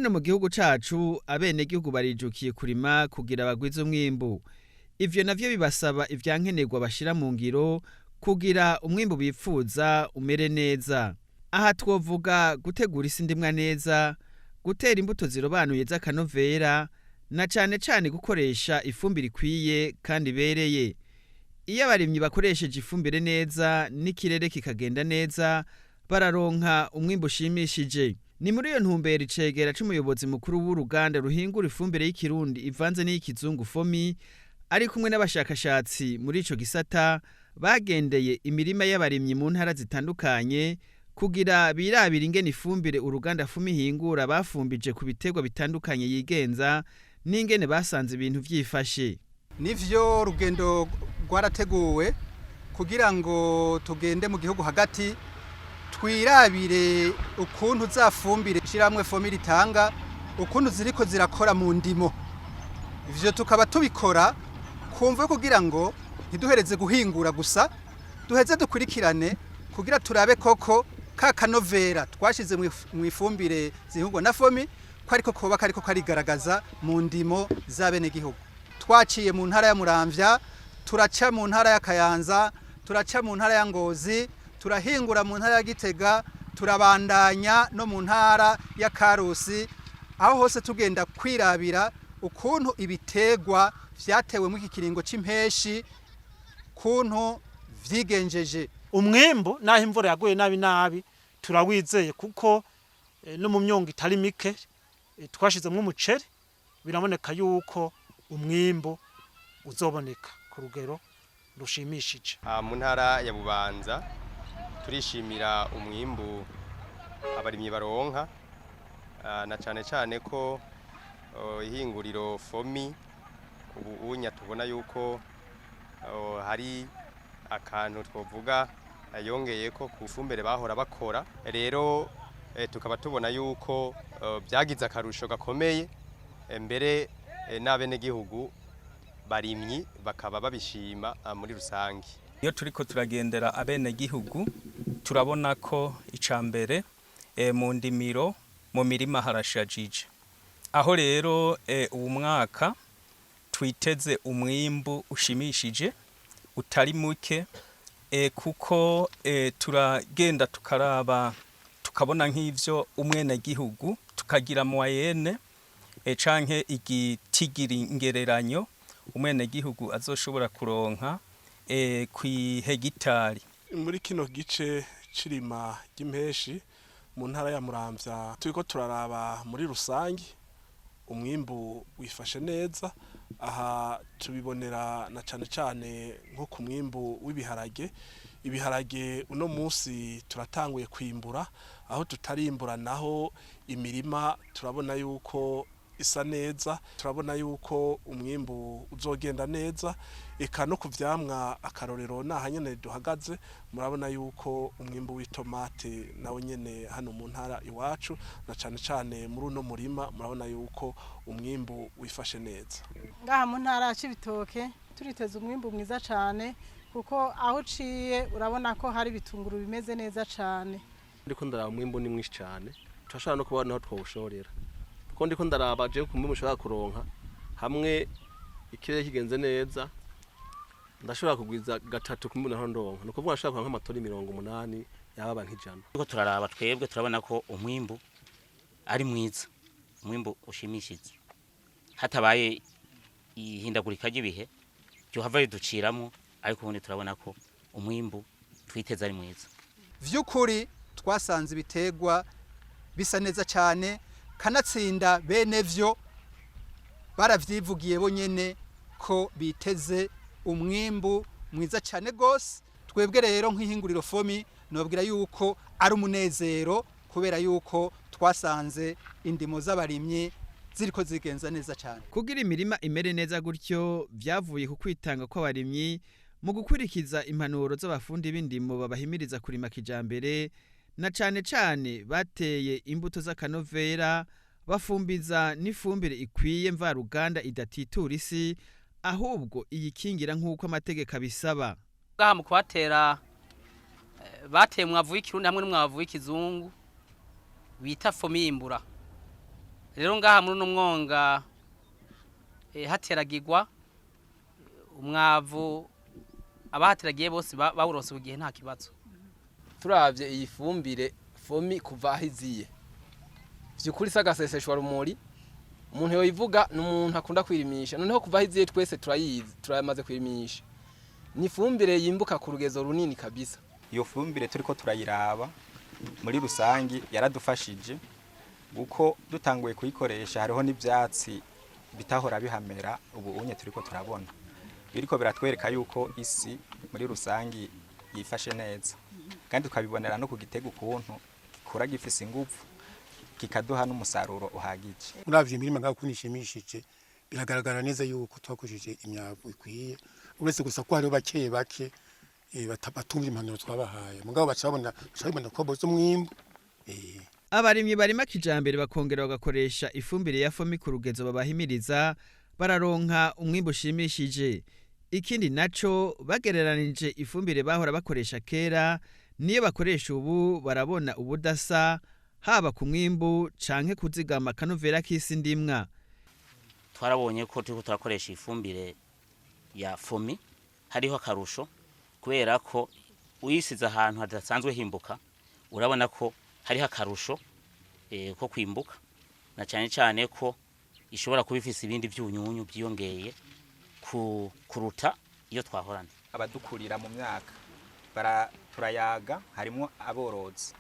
hano mu gihugu cacu abenegihugu barijukiye kurima kugira bagwize umwimbu. Ivyo navyo bibasaba ivyankenerwa bashira mu ngiro kugira umwimbu bipfuza umere neza. Aha twovuga gutegura isi ndimwa neza, gutera imbuto zirobanuye z'akanovera, na cane cane gukoresha ifumbire ikwiye kandi ibereye. Iyo abarimyi bakoresheje ifumbire neza n'ikirere kikagenda neza, bararonka umwimbu ushimishije. Ni muri iyo ntumbero icegera c'umuyobozi mukuru w'uruganda ruhingura ifumbire y'ikirundi ivanze n'iy'ikizungu fomi ari kumwe n'abashakashatsi muri ico gisata bagendeye imirima y'abarimyi mu ntara zitandukanye kugira birabira ingene ifumbire uruganda fomi hingura bafumbije ku biterwa bitandukanye yigenza n'ingene basanze ibintu vyifashe. Nivyo rugendo rwarateguwe kugira ngo tugende mu gihugu hagati twirabire ukuntu zafumbire shiramwe fomi ritanga ukuntu ziriko zirakora mu ndimo. Ivyo tukaba tubikora kumva kugira ngo ntiduhereze guhingura gusa duheze dukurikirane kugira turabe koko ka kanovera twashize mu ifumbire zihingwa na fomi ko ariko koba kariko karigaragaza mu ndimo z'abene gihugu. Twaciye mu ntara ya Muramvya, turaca mu ntara ya Kayanza, turaca mu ntara ya Ngozi, turahingura mu ntara ya Gitega, turabandanya no mu ntara ya Karusi, aho hose tugenda kwirabira ukuntu ibitegwa vyatewe mu kikiringo c'impeshi kuntu vyigenjeje. Umwimbu naho imvura yaguye nabi turawizeye kuko no mu myongo itari mike twashizemwe umuceri biraboneka yuko umwimbu uzoboneka ku rugero rushimishije. Mu ntara ya Bubanza turishimira umwimbu abarimyi baronka na cane cane ko ihinguriro fomi ubunya tubona yuko hari akantu twovuga yongeye ko ku fumbire bahora bakora. Rero tukaba tubona yuko byagize akarusho gakomeye mbere n'abene gihugu barimyi bakaba babishima muri rusangi. Iyo turiko turagendera abene gihugu turabona ko icambere mu ndimiro mu mirima harashajije. Aho rero uwu mwaka twiteze umwimbu ushimishije utari muke kuko turagenda tukaraba tukabona nk'ivyo umwene gihugu tukagira moyenne canke igitigiringereranyo umwene gihugu azoshobora kuronka kw'ihegitari. Muri kino gice cirima ry'impeshi mu ntara ya Muramvya turiko turaraba muri rusangi umwimbu wifashe neza. Aha tubibonera na cane cane nko ku mwimbu w'ibiharage. Ibiharage uno munsi turatanguye kwimbura, aho tutarimbura naho imirima turabona yuko isa neza, turabona yuko umwimbu uzogenda neza. Eka no kuvyamwa akarorero naha nyene duhagaze murabona yuko umwimbu w'itomate nawe nyene hano mu ntara iwacu na cane cane muri uno murima murabona yuko umwimbu wifashe neza. Ngaha mu ntara c'ibitoke turiteze umwimbu mwiza cane kuko aho uciye urabona ko hari bitunguru bimeze neza cane. Ndiko ndaraba umwimbu ni mwinshi cane turashobora no kubona aho twawushorera kuko ndiko ndaraba je ku mwimbu ushobora kuronka hamwe ikirere kigenze neza ndashobora kugwiza gatatu ku mwimbu naho ndonka nuko vuga nshaka nk'amatoni 80 yaba nk'ijana. Ndiko turaraba twebwe turabona ko umwimbu ari mwiza, umwimbu ushimishije hatabaye ihindagurika ry'ibihe cyo hava yiduciramo, ariko ubundi turabona ko umwimbu twiteza ari mwiza. Vyukuri twasanze ibitegwa bisa neza cyane kanatsinda bene vyo baravyivugiye bonyene ko biteze umwimbu mwiza cyane gose. Twebwe rero nk'ihinguriro fomi nobwira yuko ari umunezero kubera yuko twasanze indimo z'abarimyi ziriko zigenza neza cyane. Kugira imirima imere neza gutyo vyavuye ku kwitanga kw'abarimyi mu gukurikiza impanuro z'abafundi b'indimo babahimiriza kurima kijambere, na cane cane bateye imbuto z'akanovera, bafumbiza n'ifumbire ikwiye mvaruganda idatitura isi ahubwo iyikingira nk'uko amategeko abisaba. Ngaha mu kwatera bateye umwavu w'ikirundi hamwe n'umwavu w'ikizungu bita fomi yimbura. rero ngaha muri uno mwonga hateragirwa umwavu abahateragiye bose bawurose ugiye nta kibazo. Turavye iyi fumbire fomi kuva ahiziye vyukuri sagaseseshwa rumuri umuntu yoyivuga n'umuntu akunda kwirimisha noneho kuva ahiziye twese turayizi turamaze kwirimisha ni fumbire yimbuka ku rugezo runini kabisa. Iyo fumbire turiko turayiraba muri rusangi yaradufashije uko dutanguye kuyikoresha hariho n'ivyatsi bitahora bihamera ubu unye turiko turabona biriko biratwereka yuko isi muri rusangi yifashe neza kandi tukabibonera no ku gitego ukuntu gikura gifise ingufu kikaduha n'umusaruro uhagije. Uravye imirima ngaho kunishimishije biragaragara neza yuko twakoresheje imyavu ikwiye uretse gusa ko hariho bake batumva impanuro twabahaye mugabo bacabona ko bozo mwimbu. Abarimyi barima kijambere bakongera bagakoresha ifumbire ya fomi ku rugezo babahimiriza bararonka umwimbu ushimishije. Ikindi naco bagereranije ifumbire bahora bakoresha kera niyo bakoresha ubu barabona ubudasa haba ku mwimbu canke kuzigama kanovera k'isi ndimwa. Twarabonye ko turiko turakoresha ifumbire ya fomi hariho akarusho kubera ko uyisize ahantu hadasanzwe himbuka urabona ko hariho akarusho ko kwimbuka na cyane ko ishobora kuba ifise ibindi byunyunyu byiyongeye kuruta iyo twahorana. Abadukurira mu myaka turayaga harimo aborozi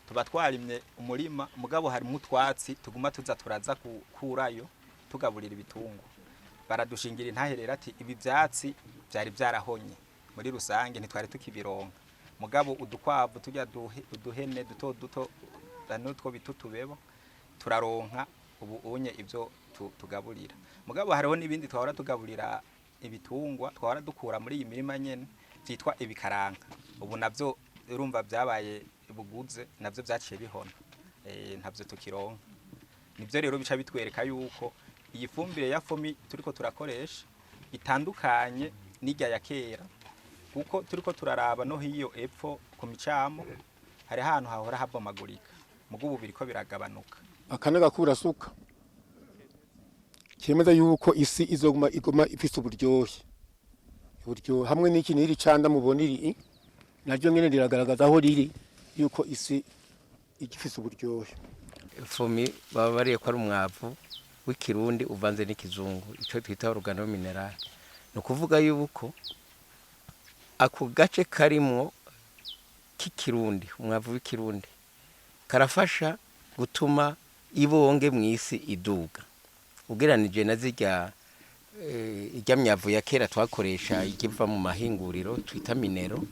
tuba twarimye umurima mugabo harimo utwatsi tuguma tuza turaza kurayo tugaburira ibitungwa baradushingira intaherera ati ibi byatsi byari byarahonye muri rusange ntitwari tukibironka mugabo udukwavu tujya uduhene duto n'utwo bitutubebo turaronka ubu unye ibyo tugaburira mugabo hariho n'ibindi twahora tugaburira ibitungwa twahora dukura muri iyi mirima nyene vyitwa ibikaranga ubu navyo urumva byabaye buguze navyo byaciye bihona ntavyo tukironka. Nivyo rero bica bitwereka yuko iyi fumbire ya fomi turiko turakoresha itandukanye n'ijya ya kera kuko turiko turaraba no hiyo epfo ku micamo hari ahantu hahora habomagurika mugubu biriko biragabanuka. Akanaga kurasuka kiremeza yuko isi igoma ifise uburyohe hamwe n'iki niri canda muboniri naryo ngene riragaragaza aho riri yuko isi igifise uburyohe. Fomi baba bariye ko ari umwavu w'ikirundi uvanze n'ikizungu ico twita organo mineral no kuvuga yuko ako gace karimwo k'ikirundi umwavu w'ikirundi karafasha gutuma ibonge mw'isi iduga ugeranije na zirya ijya myavu ya kera twakoresha igiva mu mahinguriro twita minero.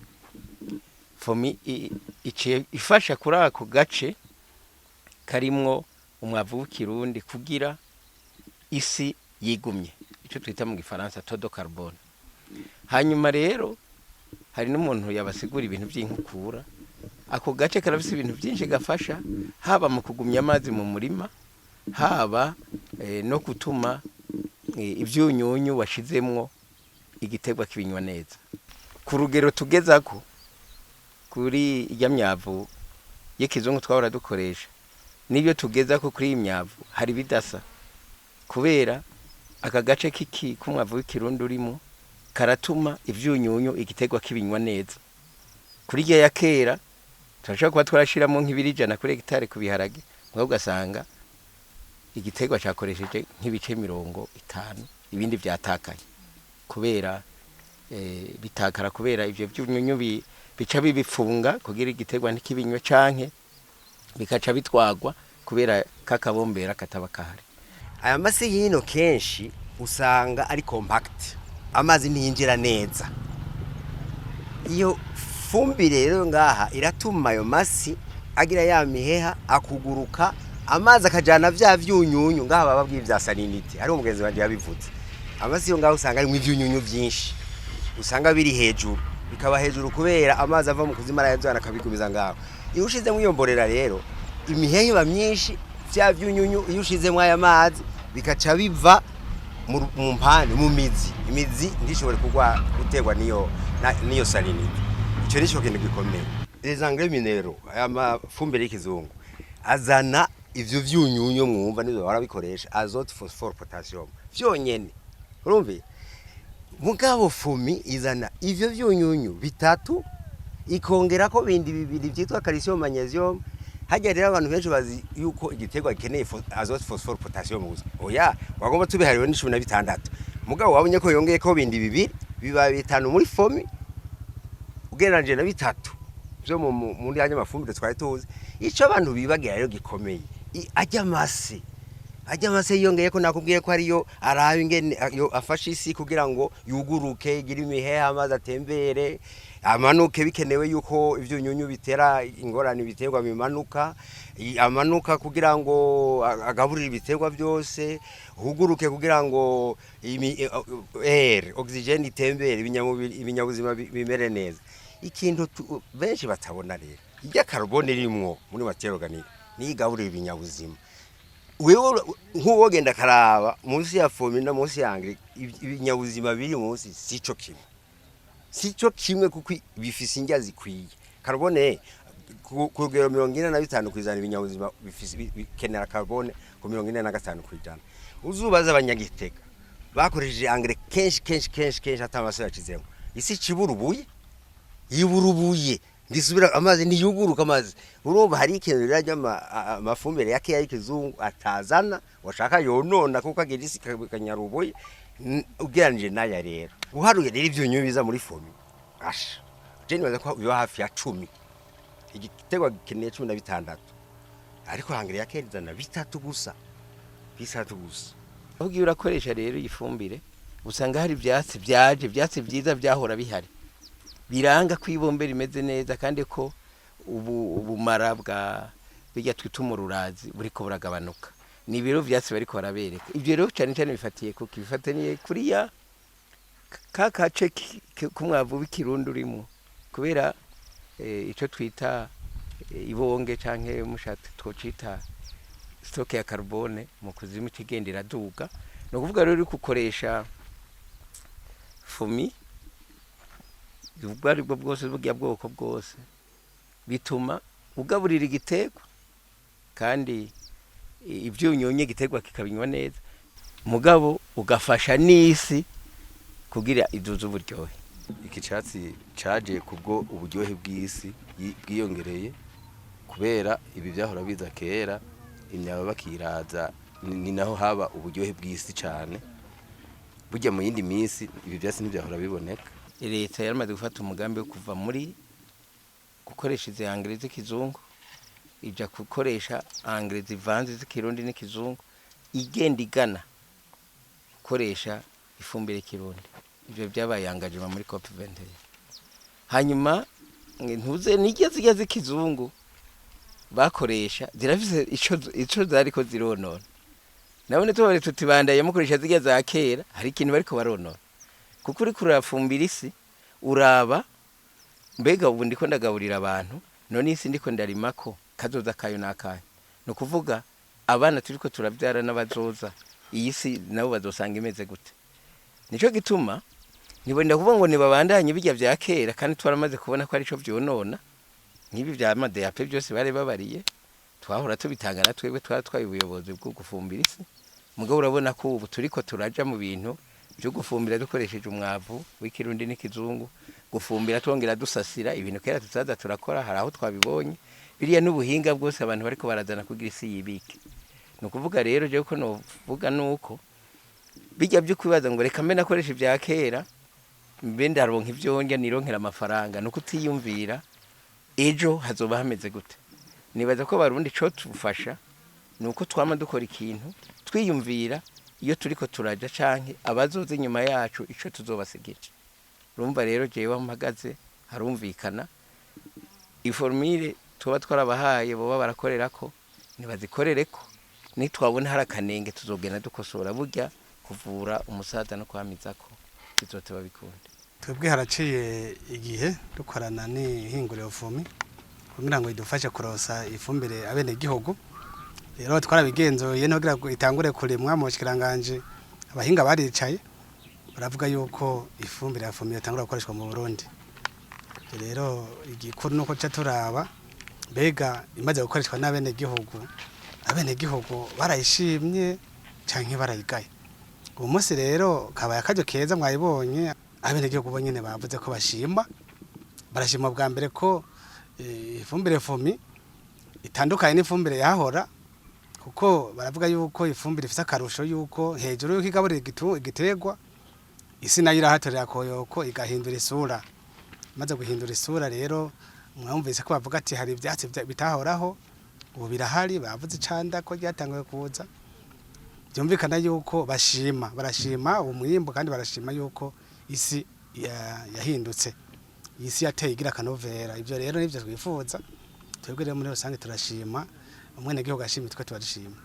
Fomi ifasha kuri ako gace karimwo umwavu w'ikirundi kugira isi yigumye ico twita mu gifaransa todo carbone. Hanyuma rero hari n'umuntu yabasigura ibintu by'inkukura ako gace karafise ibintu byinshi gafasha haba mu kugumya amazi mu murima haba no gutuma ivyunyunyu washizemwo igiterwa kibinywa neza ku rugero tugezako kuri ijya myavu y'ikizungu twahora dukoresha nibyo tugezako kuri imyavu hari bidasa kubera aka gace k'umwavu w'ikirundi urimo karatuma ivyunyunyu igiterwa kibinywa neza. Kuri ijya ya kera turashobora kuba twarashiramo nk'ibiri100 kuri hegitare ku biharage ngo ugasanga igiterwa cyakoresheje nk'ibice 50 ibindi byatakaye kubera bitakara kubera ivyo byunyunyu bica bibifunga kugira igiterwa ntikibinywe canke bikaca bitwagwa kubera kakabombera kataba kahari. Aya masi yino kenshi usanga ari compact amazi ntiyinjira neza. Iyo fumbire rero ngaha iratuma ayo masi agira ya miheha akuguruka amazi akajana vya vyunyunyu ngaha bababwiye vya salinity hari umugenzi wanje yabivuze. Amasi yo ngaha usanga ari ivyunyunyu byinshi usanga biri hejuru bikaba hejuru kubera amazi ava mu kuzima arayazana akabigumiza ngaho. Iyo ushize mu yomborera rero imihehe iba myinshi vya vyunyunyu iyo ushize mu aya mazi bikaca biva mu mpande mu imizi ndishobore kugwa gutegwa niyo salinity. Ico nico kintu gikomeye. Les engrais minéraux aya mafumbire y'ikizungu azana ivyo vyunyunyu mwumva nizo barabikoresha azote phosphore potassium vyonyene urumve mugabo fumi izana ivyo vyunyunyu bitatu ikongera ko bindi bibiri byitwa calcium magnesium hajya rero abantu benshi bazi yuko igiterwa gikeneye azote phosphore potassium gusa oya wagomba tubihariwe ni 16 mugabo wabonye ko yongeye ko bindi bibiri biba bitanu muri fomi ugereranje na bitatu byo muri hanya mafumbire twari tuzi ico abantu bibagira rero gikomeye ajya mase yongeye ko nakubwiye ko ariyo arayo ingene afasha isi kugira ngo yuguruke igira imiheha amazi atembere amanuke bikenewe yuko ivyunyunyu bitera ingorane biterwa bimanuka amanuka kugira ngo agaburira ibiterwa byose huguruke kugira ngo oxygen itembere ibinyabuzima bimere neza ikintu benshi batabona rero ijya carbone rimwo muri matière organique ni igaburira ibinyabuzima wewe nk'uwogenda karaba munsi ya fomi na munsi yange ibinyabuzima biri munsi sico kimwe kuko bifise indya zikwiye carbone ku rugero 45 kwizana ibinyabuzima bikenera carbone ku 45 uzubaza abanyagitega bakoresheje engrais kenshi atamase yacizemo isi ciburubuye yiburubuye ndisubira amazi niyuguruka amazi urumva hari ikintu rirajya amafumbire yake y'ikizungu atazana washaka yonona kuko agira isi kanyaruboye ugeranje naya rero uharuye rero ivyunyu biza muri fomi asha je nibaza ko biba hafi ya 10 igiterwa gikeneye 16 ariko hangire yake izana bitatu gusa ugiye urakoresha rero ifumbire usanga hari ivyatsi byiza byahora bihari biranga kwibombe rimeze neza kandi ko ubumara bwa bijya twituma ururazi buriko buragabanuka ni ibiro vyatsi bariko barabereka ivyo rero cyane bifatiye kuko bifataniye kuri ya kakace kumwavu w'ikirundi urimo kubera ico twita ibonge canke mushatse twocita stock ya carbone mu kuzimu kigendera duga no kuvuga rero kukoresha fumi ubwari bwo bwose bugya bwoko bwose bituma ugaburira igiterwa kandi ivyunyunye igiterwa kikabinywa neza mugabo ugafasha n'isi kugira iduze uburyohe iki cyatsi caje kubwo uburyohe bw'isi bwiyongereye kubera ibi byahora biza kera imyaba bakiraza ni naho haba uburyohe bw'isi cyane burya mu yindi minsi ibi byatsi ntibyahora biboneka leta yaramaze gufata umugambi wo kuva muri gukoresha izi engrais z'ikizungu ija gukoresha engrais zivanze z'ikirundi n'ikizungu igenda igana gukoresha ifumbire kirundi ivyo byabaye engagement muri COP21 hanyuma ntuze nigeze z'ikizungu bakoresha zirafise ico zariko zironona nabone tubare tutibandanye mukoresha zigeze za kera hari ikintu bariko baronona kuko uri kurafumbira isi uraba mbega ubu ndiko ndagaburira abantu none isi ndiko ndarimako kazoza kayo nakaye no kuvuga abana turiko turabyara n'abazoza iyi si nabo bazosanga imeze gute nico gituma nibonda kuvuga ngo nibabandanye bijya vya kera kandi twaramaze kubona ko ari cyo vyonona nkibi vya madeyape byose bare babariye twahora tubitanga na twebwe twatwaye ubuyobozi bwo gufumbira isi mugabo urabona ko ubu turiko turaja mu bintu byo gufumbira dukoresheje umwavu w'ikirundi n'ikizungu gufumbira twongera dusasira ibintu kera tutaza turakora hari aho twabibonye biriya n'ubuhinga bwose abantu bariko barazana kugira isi yibike no kuvuga rero je ko no vuga nuko bijya byo kwibaza ngo reka mbe nakoresha ibya kera mbe ndaronka ivyonja nironkera amafaranga no kutiyumvira ejo hazoba hameze gute nibaza ko barundi co tufasha nuko twama dukora ikintu twiyumvira iyo turiko turaja canke abazoze nyuma yacu ico tuzobasigije urumva rero jewe mpagaze harumvikana iformire tuba twarabahaye boba barakorerako nibazikorereko nitwabona hari akanenge tuzogenda dukosora burya kuvura umusaza no kwamizako bizoteba bikunde twebwe haraciye igihe dukorana n'ihinguriro fumi kugira ngo idufashe kurosa ifumbire abene gihugu rero twarabigenzoye no kugira ngo itangure kurimwa mu shikiranganje abahinga baricaye baravuga yuko ifumbire ya fumi yatangura gukoreshwa mu Burundi rero igikuru nuko ca turaba mbega imaze gukoreshwa n'abene gihugu abenegihugu barayishimye canke barayigaye. Uwo munsi rero kabaye akaryo keza mwayibonye, abenegihugu bo nyene bavuze ko bashima, barashima bwa mbere ko ifumbire fomi itandukanye n'ifumbire yahora, kuko baravuga yuko ifumbire ifise akarusho yuko hejuru yuko igaburira igiterwa, isi nayo irahatorera koyoko igahindura isura. Maze guhindura isura rero mwumvise ko bavuga ati hari ivyatsi bitahoraho, ubu birahari, bavuze icanda ko ryatanguye kuza. Byumvikana yuko barashima uwo mwimbo, kandi barashima yuko isi yahindutse, isi yateye igira akanovera. Ibyo rero nivyo twifuza, twebwe rero muri rusange turashima, umwenegihugu ashimye, twe turashima.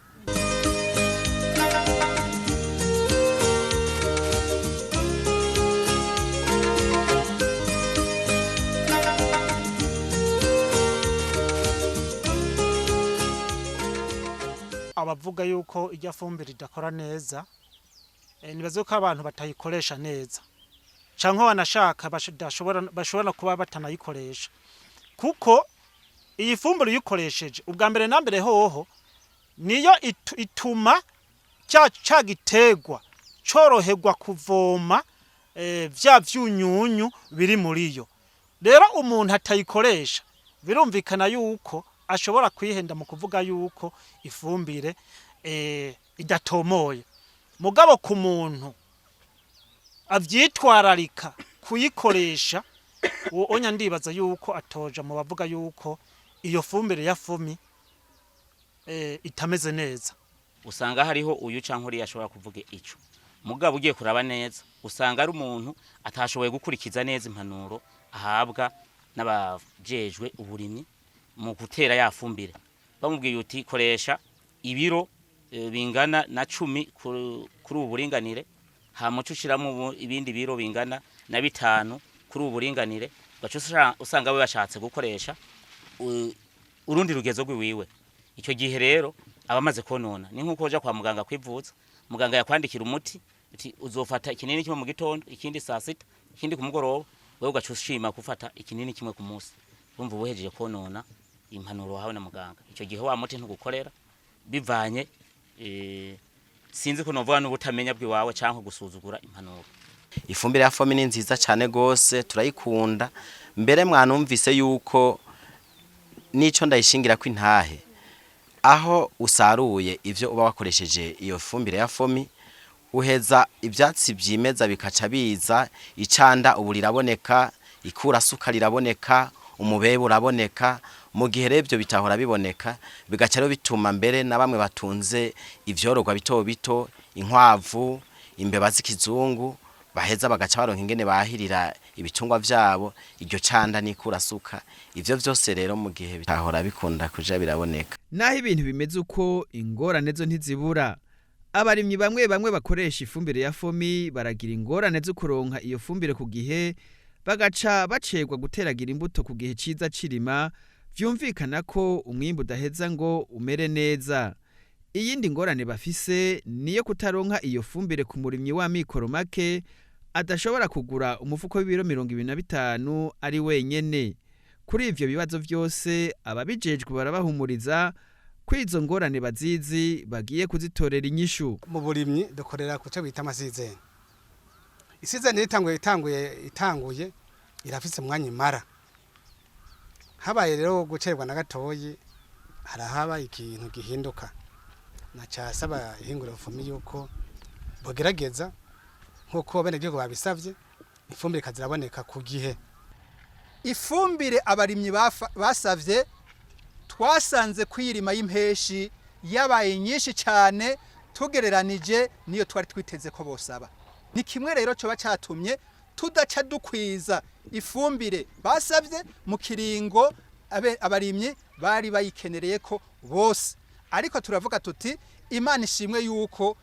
Abavuga yuko ijya fumbire idakora neza, nibaze ko abantu batayikoresha neza, canke wanashaka bashobora kuba batanayikoresha, kuko iyi fumbire uyikoresheje ubwa mbere na mbere hoho niyo ituma cya giterwa coroherwa kuvoma vya vyunyunyu biri muri yo. Rero umuntu atayikoresha birumvikana yuko ashobora kwihenda mu kuvuga yuko ifumbire idatomoye. Mugabo ku muntu avyitwararika kuyikoresha, onya ndibaza yuko atoja mu bavuga yuko iyo fumbire ya fomi itameze neza. Usanga hariho uyu canke uri yashobora kuvuga ico, mugabo ugiye kuraba neza usanga ari umuntu atashoboye gukurikiza neza impanuro ahabwa n'abajejwe uburimyi mu gutera ya fumbire. Bamubwiye uti koresha ibiro bingana na 10 kuri ubu buringanire, hama ushiramo ibindi biro bingana na 5 kuri ubu buringanire, gaco usanga we bashatse gukoresha urundi rugezo rwiwiwe. Icyo gihe rero abamaze konona ni nkuko uja kwa muganga kwivuza, muganga yakwandikira umuti ati uzofata ikinini kimwe mu gitondo, ikindi saa 6, ikindi ku mugoroba, wewe ugaca ushima gufata ikinini kimwe ku munsi. Urumva ubuhejeje konona impanuro hawe na muganga. Icyo gihe wa muti ntugukorera bivanye sinzi ko novuga n'ubutamenya bwiwawe canke gusuzugura impanuro. Ifumbire ya fomi ni nziza cyane gose, turayikunda. Mbere mwanumvise yuko nico ndayishingira ko intahe, aho usaruye ivyo uba wakoresheje iyo fumbire ya fomi, uheza ivyatsi vyimeza bikaca biza, icanda ubu riraboneka, ikura suka riraboneka, umubebe uraboneka. Mu gihe revyo bitahora biboneka, bigaca rero bituma mbere na bamwe batunze ivyorogwa bito bito, inkwavu, imbeba z'ikizungu, baheza bagaca baronka ingene bahirira ibitungwa vyabo, iryo canda n'ikura suka. Ivyo vyose rero mu gihe bitahora bikunda kuja biraboneka. Naho ibintu bimeze uko, ingorane zo ntizibura. Abarimyi bamwe bakoresha ifumbire ya fomi baragira ingorane zo kuronka iyo fumbire ku gihe, bagaca bacegwa guteragira imbuto ku gihe ciza cirima, vyumvikana ko umwimbu udaheza ngo umere neza. Iyindi ngorane bafise niyo kutaronka iyo fumbire ku murimyi wa mikoro make, adashobora kugura umufuko w'ibiro 25 ari wenyene. Kuri ivyo bibazo vyose ababijejwe barabahumuriza ko izo ngorane bazizi bagiye kuzitorera inyishu. Mu burimyi dukorera ku cyo bita amasizeni. Isizeni itanguye irafise umwanya imara. Habaye rero gucerwa na gatoyi, harahaba ikintu gihinduka. Nacasaba ihinguriro fomi yuko bogerageza nkuko benegihugu babisavye, ifumbire kaziraboneka ku gihe. Ifumbire abarimyi basavye twasanze kwirima y'impeshi yabaye nyinshi cyane tugereranije niyo twari twiteze ko bosaba. Ni kimwe rero cyo bacatumye tudaca dukwiza ifumbire basavye mu kiringo abarimyi bari bayikenereye ko bose. Ariko turavuga tuti Imana ishimwe yuko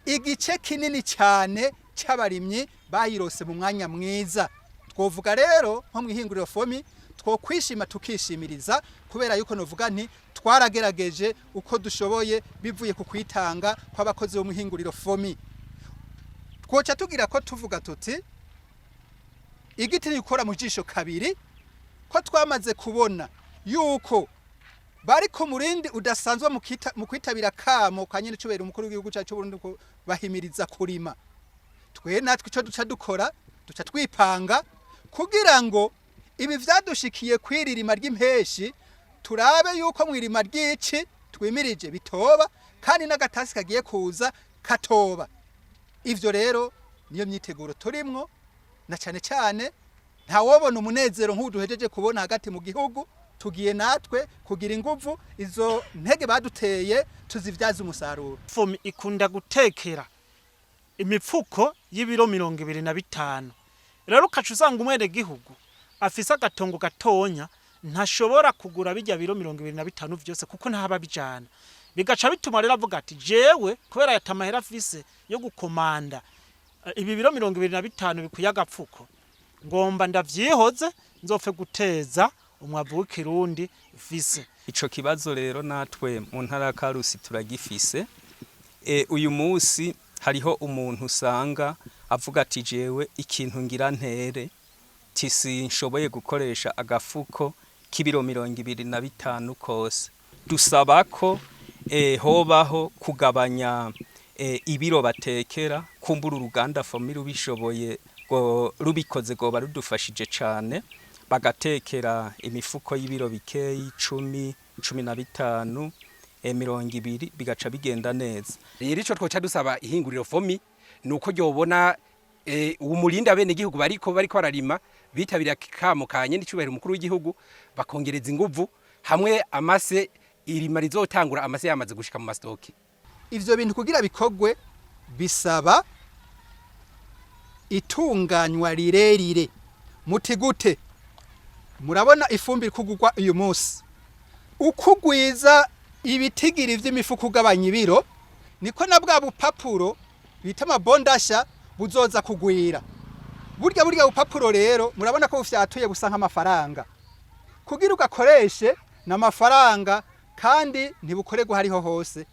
igice kinini cyane cy'abarimyi bayirose mu mwanya mwiza. Twovuga rero nko mwihinguriro fomi twokwishima tukishimiriza, kubera yuko novuga nti twaragerageje uko dushoboye bivuye ku kwitanga kw'abakozi bo mwihinguriro fomi. Twoca tugira ko tuvuga tuti igiti nikora mu jisho kabiri, ko twamaze kubona yuko bari ku murindi udasanzwe mu kwitabira kamo kwa nyene cubera umukuru w'igihugu cyacu Burundi ko bahimiriza kurima. Twe natwe ico duca dukora duca twipanga kugira ngo ibi vyadushikiye kwiririma ry'impeshi turabe yuko mwirima ry'ici twimirije bitoba kandi n'agatasi kagiye kuza katoba. Ivyo rero niyo myiteguro turimwo na cyane cyane nta wobona umunezero nk'uduhejeje kubona hagati mu gihugu tugiye natwe kugira inguvu izo ntege baduteye tuzivyaza umusaruro. Fomi ikunda gutekera imipfuko y'ibiro 25. Rero ukaca usanga umwene gihugu afise agatongo gatonya ntashobora kugura bijya biro 25 vyose kuko ntaba bijana. Bigaca bituma rero avuga ati jewe kubera yatamahera afise yo gukomanda ibi biro 25 bikuye agapfuko ngomba ndavyihoze nzopfe guteza umwavu w'ikirundi fise. Ico kibazo rero natwe mu ntara ya Karusi turagifise. Uyu munsi hariho umuntu usanga avuga ati jewe ikintu ngira ntere tisi nshoboye gukoresha agafuko k'ibiro 25 kose. Dusaba ko hobaho kugabanya ibiro batekera kumbura uruganda fomi rubishoboye rubikoze goba rudufashije cyane bagatekera imifuko y'ibiro bikeyi 10, 15, 20 bigaca bigenda neza. Rero ico twoca dusaba ihinguriro fomi nuko ryobona umurindi abene gihugu bariko bararima bitabira kamo kanye n'icubahiro umukuru w'igihugu bakongereza inguvu hamwe amase irima rizotangura amase yamaze gushika mu mastoki. Ivyo bintu kugira bikogwe bisaba itunganywa rirerire. Muti gute? Murabona ifumbire kugugwa uyu munsi ukugwiza ibitigiri vy'imifuko ugabanya ibiro niko na bwa bupapuro bita amabondasha buzoza kugwira. Burya bupapuro rero murabona ko bufyatuye busa nk'amafaranga kugira ugakoreshe n'amafaranga kandi ntibukorerwa hariho hose.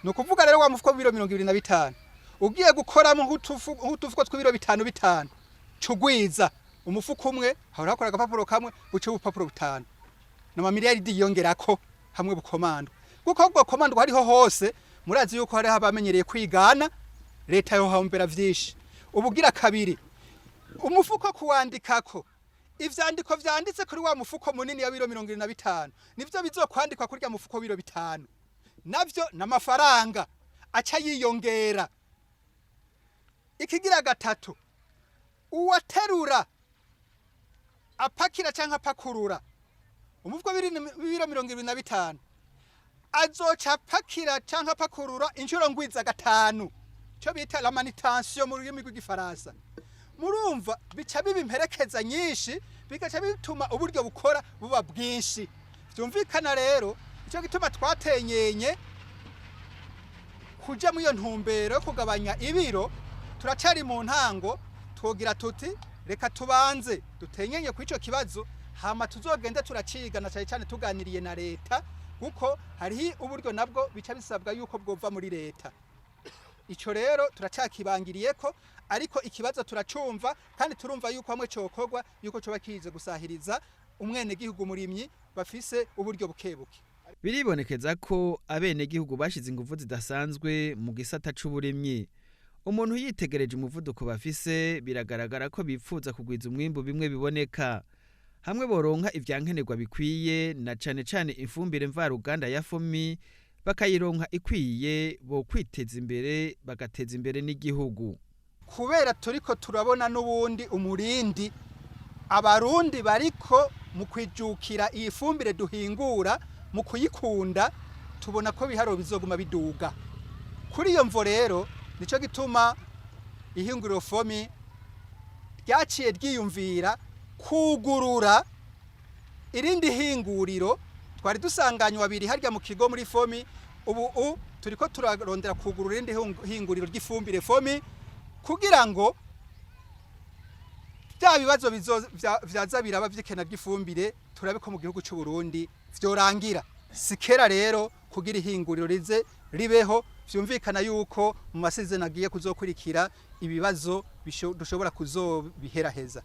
No kuvuga rero wa mufuko biro 25 ugiye gukoramo nk'utufuko tw'ibiro 5 cugwiza umufuko umwe hahora hakora agapapuro kamwe buce ubupapuro 5 na miliyaridi yongerako hamwe bukomando kuko ubwo komando hariho hose. Murazi yuko hari abamenyereye kwigana leta yo hambera vyinshi. Ubugira kabiri umufuko kuwandikako ivyandiko vyanditse kuri wa mufuko munini ya biro 25 nivyo bizokwandikwa kuri ya mufuko biro 5 navyo n'amafaranga aca yiyongera. Ikigira gatatu uwaterura apakira canka pakurura umufuko biro 25 azoca pakira canka pakurura inshuro ngwiza 5 cyo bita la manutention mu rurimi rw'igifaransa. Murumva bica bibimperekeza nyinshi bigaca bituma uburyo bukora buba bwinshi. Vyumvikana rero ico gituma twatenyenye kuja mu iyo ntumbero kugabanya ibiro. Turacari mu ntango twogira tuti reka tubanze dutenyenye ku ico kibazo hama tuzogenda turacigana cyane tuganiriye na leta kuko hari uburyo nabwo bica bisabwa yuko bwova muri leta. Ico rero turacakibangiriye ko ariko ikibazo turacumva kandi turumva yuko hamwe cyokorwa yuko coba kize gusahiriza umwene gihugu murimyi bafise uburyo bukebuke. Biribonekeza ko abene gihugu bashize ingufu zidasanzwe mu gisata c'uburimyi. Umuntu yitegereje umuvuduko bafise biragaragara ko bipfuza kugwiza umwimbu bimwe biboneka. Hamwe boronka ivyankenerwa bikwiye na cane ifumbire mvaruganda ya fomi bakayironka ikwiye bo kwiteza imbere bagateza imbere n'igihugu. Kubera turiko turabona n'ubundi umurindi abarundi bariko mu kwijukira iyi fumbire duhingura mu kuyikunda tubona ko biharo bizoguma biduga. Kuri iyo mvo rero nico gituma ihinguriro fomi ryaciye ryiyumvira kugurura irindi hinguriro twari dusanganywa babiri harya mu kigo muri fomi. Ubu turiko turarondera kugurura irindi hinguriro ry'ifumbire fomi kugira ngo bya bibazo vyaza biraba vy'ikena ry'ifumbire turabe ko mu gihugu cy'u Burundi vyorangira. Sikera rero kugira ihinguriro rize ribeho vyumvikana yuko mu masezerano agiye kuzokurikira ibibazo dushobora kuzobiheraheza.